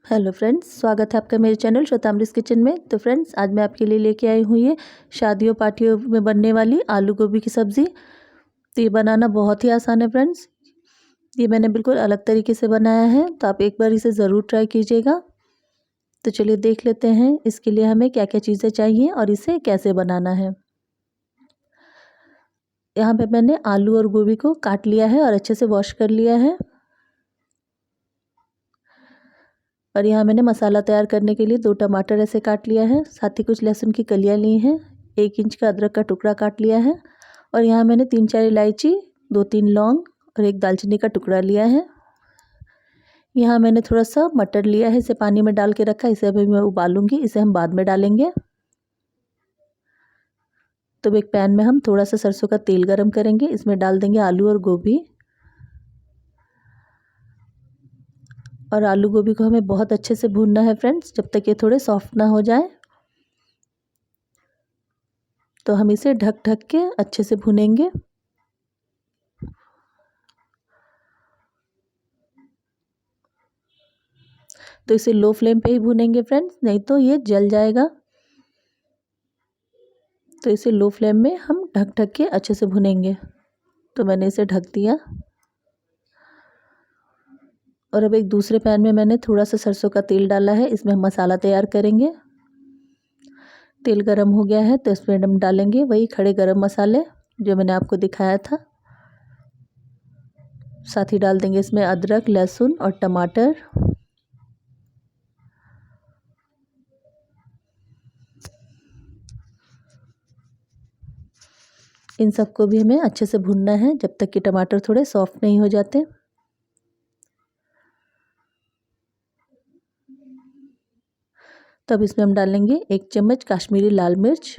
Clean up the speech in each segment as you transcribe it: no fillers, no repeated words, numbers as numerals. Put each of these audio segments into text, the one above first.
Hello friends, स्वागत है आपका मेरे चैनल श्वेतामृत किचन में। तो फ्रेंड्स, आज मैं आपके लिए लेके आई हूँ ये शादियों पार्टियों में बनने वाली आलू गोभी की सब्ज़ी। तो ये बनाना बहुत ही आसान है फ्रेंड्स। ये मैंने बिल्कुल अलग तरीके से बनाया है, तो आप एक बार इसे ज़रूर ट्राई कीजिएगा। तो चलिए देख लेते हैं इसके लिए हमें क्या क्या चीज़ें चाहिए और इसे कैसे बनाना है। यहाँ पर मैंने आलू और गोभी को काट लिया है और अच्छे से वॉश कर लिया है। और यहाँ मैंने मसाला तैयार करने के लिए 2 टमाटर ऐसे काट लिया है, साथ ही कुछ लहसुन की कलियाँ ली हैं, 1 इंच का अदरक का टुकड़ा काट लिया है और यहाँ मैंने 3-4 इलायची, 2-3 लौंग और 1 दालचीनी का टुकड़ा लिया है। यहाँ मैंने थोड़ा सा मटर लिया है, इसे पानी में डाल के रखा है, इसे अभी मैं उबालूंगी, इसे हम बाद में डालेंगे। तो एक पैन में हम थोड़ा सा सरसों का तेल गरम करेंगे, इसमें डाल देंगे आलू और गोभी। और आलू गोभी को हमें बहुत अच्छे से भूनना है फ्रेंड्स, जब तक ये थोड़े सॉफ्ट ना हो जाए। तो हम इसे ढक ढक के अच्छे से भूनेंगे। तो इसे लो फ्लेम पे ही भूनेंगे फ्रेंड्स, नहीं तो ये जल जाएगा। तो इसे लो फ्लेम में हम ढक ढक के अच्छे से भुनेंगे। तो मैंने इसे ढक दिया और अब एक दूसरे पैन में मैंने थोड़ा सा सरसों का तेल डाला है, इसमें हम मसाला तैयार करेंगे। तेल गरम हो गया है तो इसमें हम डालेंगे वही खड़े गरम मसाले जो मैंने आपको दिखाया था। साथ ही डाल देंगे इसमें अदरक, लहसुन और टमाटर। इन सबको भी हमें अच्छे से भूनना है जब तक कि टमाटर थोड़े सॉफ्ट नहीं हो जाते। तब इसमें हम डालेंगे 1 चम्मच काश्मीरी लाल मिर्च।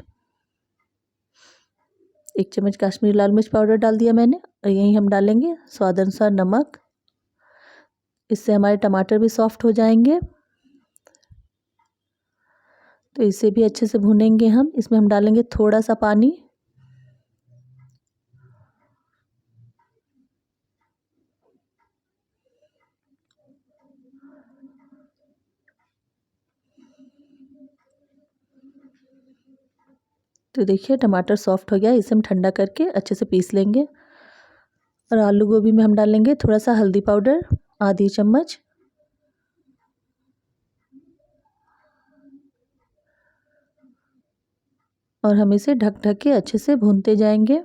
1 चम्मच काश्मीरी लाल मिर्च पाउडर डाल दिया मैंने और यहीं हम डालेंगे स्वाद अनुसार नमक। इससे हमारे टमाटर भी सॉफ्ट हो जाएंगे। तो इसे भी अच्छे से भूनेंगे हम। इसमें हम डालेंगे थोड़ा सा पानी। तो देखिए टमाटर सॉफ्ट हो गया, इसे हम ठंडा करके अच्छे से पीस लेंगे। और आलू गोभी में हम डालेंगे थोड़ा सा हल्दी पाउडर, आधी चम्मच। और हम इसे ढक ढक के अच्छे से भूनते जाएंगे।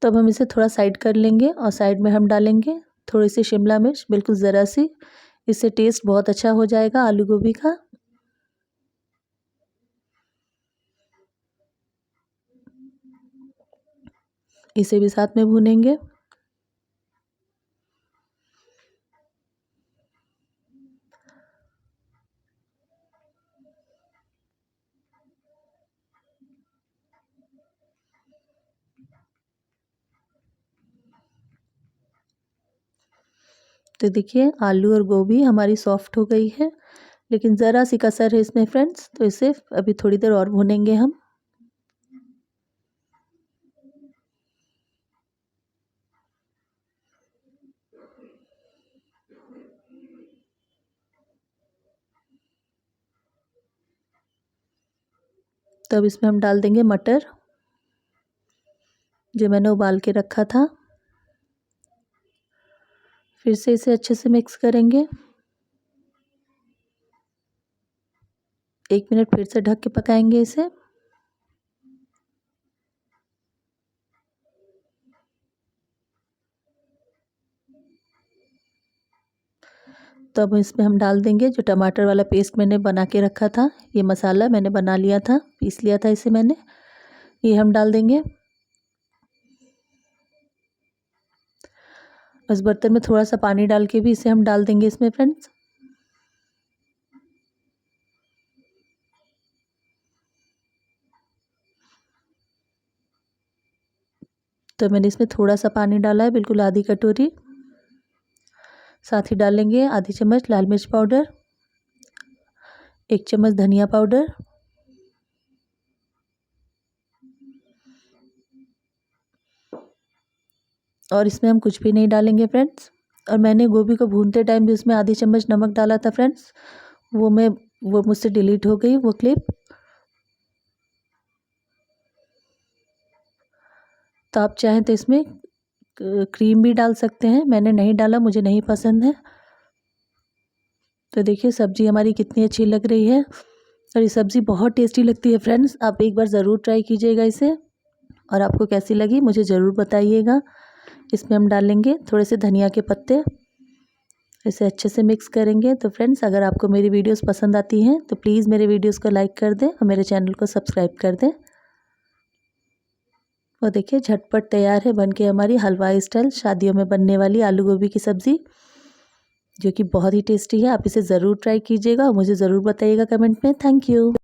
तब हम इसे थोड़ा साइड कर लेंगे और साइड में हम डालेंगे थोड़ी सी शिमला मिर्च, बिल्कुल ज़रा सी। इससे टेस्ट बहुत अच्छा हो जाएगा आलू गोभी का। इसे भी साथ में भूनेंगे। तो देखिए आलू और गोभी हमारी सॉफ्ट हो गई है, लेकिन ज़रा सी कसर है इसमें फ्रेंड्स, तो इसे अभी थोड़ी देर और भूनेंगे हम। तब इसमें हम डाल देंगे मटर जो मैंने उबाल के रखा था। फिर से इसे अच्छे से मिक्स करेंगे। 1 मिनट फिर से ढक के पकाएंगे इसे। तो अब इसमें हम डाल देंगे जो टमाटर वाला पेस्ट मैंने बना के रखा था। ये मसाला मैंने बना लिया था, पीस लिया था इसे मैंने। ये हम डाल देंगे। इस बर्तन में थोड़ा सा पानी डाल के भी इसे हम डाल देंगे इसमें फ्रेंड्स। तो मैंने इसमें थोड़ा सा पानी डाला है, बिल्कुल आधी कटोरी। साथ ही डालेंगे आधी चम्मच लाल मिर्च पाउडर, 1 चम्मच धनिया पाउडर, और इसमें हम कुछ भी नहीं डालेंगे फ्रेंड्स। और मैंने गोभी को भूनते टाइम भी उसमें आधी चम्मच नमक डाला था फ्रेंड्स, वो मुझसे डिलीट हो गई वो क्लिप। तो आप चाहें तो इसमें क्रीम भी डाल सकते हैं, मैंने नहीं डाला, मुझे नहीं पसंद है। तो देखिए सब्ज़ी हमारी कितनी अच्छी लग रही है और ये सब्ज़ी बहुत टेस्टी लगती है फ्रेंड्स, आप एक बार ज़रूर ट्राई कीजिएगा इसे और आपको कैसी लगी मुझे ज़रूर बताइएगा। इसमें हम डालेंगे थोड़े से धनिया के पत्ते, इसे अच्छे से मिक्स करेंगे। तो फ्रेंड्स अगर आपको मेरी वीडियोस पसंद आती हैं तो प्लीज़ मेरे वीडियोस को लाइक कर दें और मेरे चैनल को सब्सक्राइब कर दें। और देखिए झटपट तैयार है बनके हमारी हलवाई स्टाइल शादियों में बनने वाली आलू गोभी की सब्ज़ी, जो कि बहुत ही टेस्टी है। आप इसे ज़रूर ट्राई कीजिएगा और मुझे ज़रूर बताइएगा कमेंट में। Thank you.